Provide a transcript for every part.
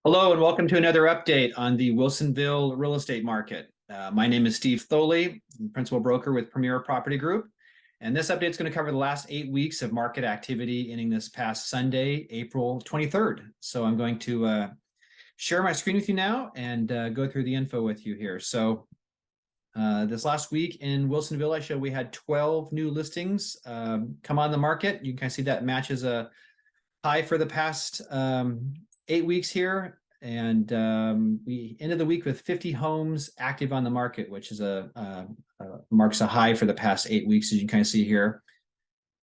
Hello and welcome to another update on the Wilsonville real estate market. My name is Steve Thoele, principal broker with Premier Property Group. And this update is going to cover the last 8 weeks of market activity ending this past Sunday, April 23rd. So I'm going to share my screen with you now and go through the info with you here. So this last week in Wilsonville, I showed we had 12 new listings come on the market. You can kind of see that matches a high for the past 8 weeks here, and we ended the week with 50 homes active on the market, which is marks a high for the past 8 weeks, as you can kind of see here,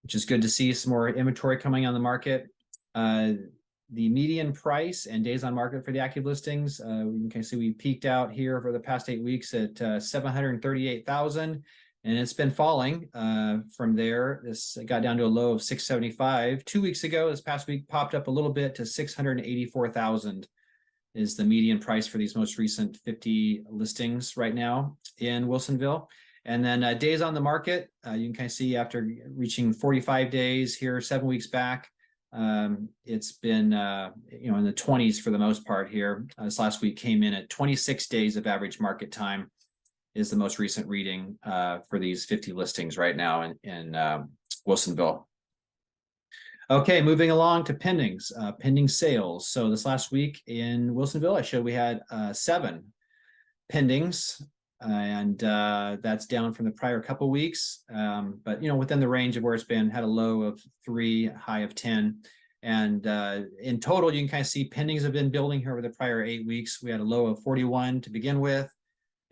which is good to see some more inventory coming on the market. The median price and days on market for the active listings, you can see we peaked out here over the past 8 weeks at 738,000. And it's been falling from there. This got down to a low of 675. 2 weeks ago, this past week, popped up a little bit to 684,000 is the median price for these most recent 50 listings right now in Wilsonville. And then days on the market, you can kind of see after reaching 45 days here 7 weeks back, it's been in the 20s for the most part here. This last week came in at 26 days of average market time is the most recent reading for these 50 listings right now in Wilsonville. Okay, moving along to pendings, pending sales. So this last week in Wilsonville, I showed we had 7 pendings, and that's down from the prior couple weeks, but within the range of where it's been. Had a low of 3, high of 10. And in total, you can kind of see pendings have been building here over the prior 8 weeks. We had a low of 41 to begin with,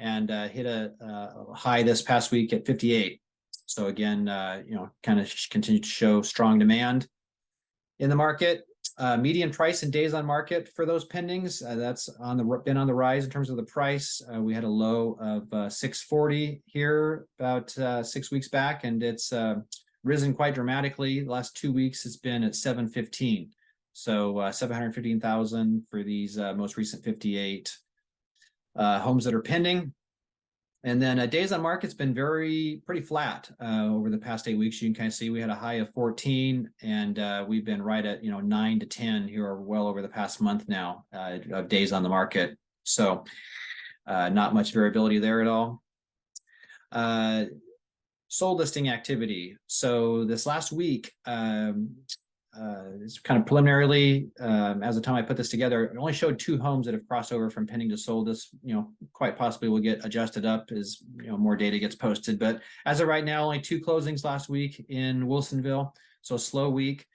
and hit a high this past week at 58. So again, kind of continue to show strong demand in the market. Median price and days on market for those pendings, that's been on the rise in terms of the price. We had a low of 640 here about 6 weeks back, and it's risen quite dramatically. The last 2 weeks, it's been at 715. So 715,000 for these most recent 58 homes that are pending. And then days on market's been pretty flat over the past 8 weeks. You can kind of see we had a high of 14, and we've been right at 9 to 10 here, or well over the past month now of days on the market. So not much variability there at all. Sold listing activity. So this last week, it's kind of preliminarily, as the time I put this together, it only showed 2 homes that have crossed over from pending to sold. This, quite possibly will get adjusted up as more data gets posted. But as of right now, only 2 closings last week in Wilsonville, so a slow week.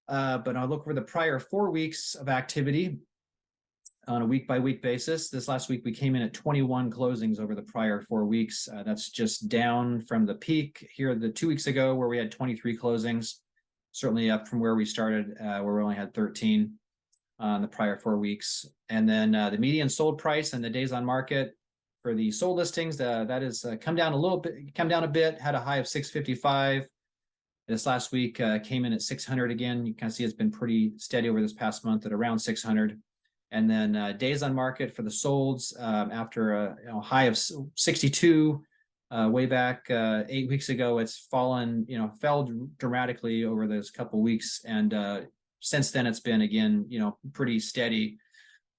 But I'll look over the prior 4 weeks of activity on a week-by-week basis. This last week, we came in at 21 closings over the prior 4 weeks. That's just down from the peak here 2 weeks ago, where we had 23 closings. Certainly up from where we started, where we only had 13 on the prior 4 weeks. And then the median sold price and the days on market for the sold listings, that has come down a bit, had a high of 655. This last week came in at 600 again. You can see it's been pretty steady over this past month at around 600. And then days on market for the solds, after a high of 62 way back 8 weeks ago, it's fallen, fell dramatically over those couple of weeks. And since then, it's been, again, pretty steady.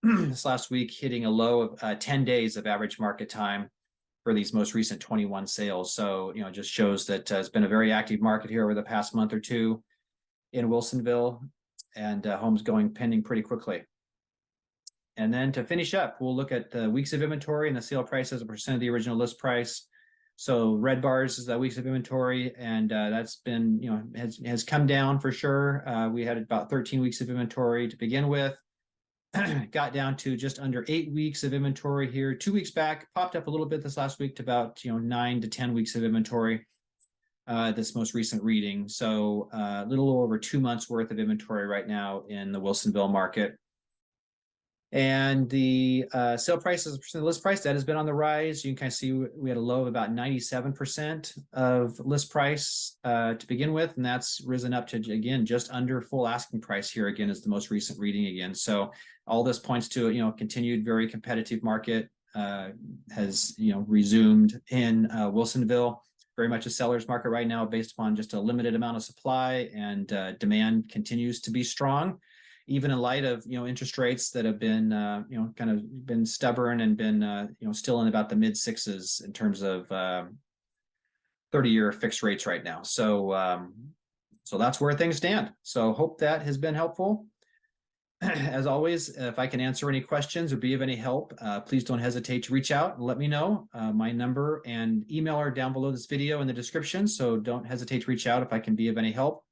This last week, hitting a low of 10 days of average market time for these most recent 21 sales. So, just shows that it's been a very active market here over the past month or two in Wilsonville, and homes going pending pretty quickly. And then to finish up, we'll look at the weeks of inventory and the sale price as a percent of the original list price. So red bars is the weeks of inventory, and that's been, has come down for sure. We had about 13 weeks of inventory to begin with. Got down to just under 8 weeks of inventory here 2 weeks back. Popped up a little bit this last week to about 9 to 10 weeks of inventory. This most recent reading. So a little over 2 months worth of inventory right now in the Wilsonville market. And the sale price as a percent of the list price, that has been on the rise. You can kind of see we had a low of about 97% of list price to begin with, and that's risen up to, again, just under full asking price here again is the most recent reading again. So all this points to continued very competitive market has resumed in Wilsonville. Very much a seller's market right now based upon just a limited amount of supply, and demand continues to be strong. even in light of, interest rates that have been, kind of been stubborn and been, still in about the mid sixes in terms of 30-year fixed rates right now. So, so that's where things stand. So hope that has been helpful. As always, if I can answer any questions or be of any help, please don't hesitate to reach out and let me know. My number and email are down below this video in the description, so don't hesitate to reach out if I can be of any help.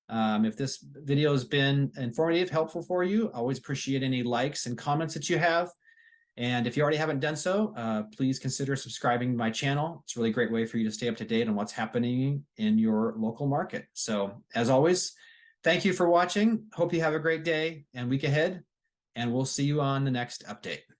If this video has been informative, helpful for you, I always appreciate any likes and comments that you have. And if you already haven't done so, please consider subscribing to my channel. It's a really great way for you to stay up to date on what's happening in your local market. So as always, thank you for watching. Hope you have a great day and week ahead, and we'll see you on the next update.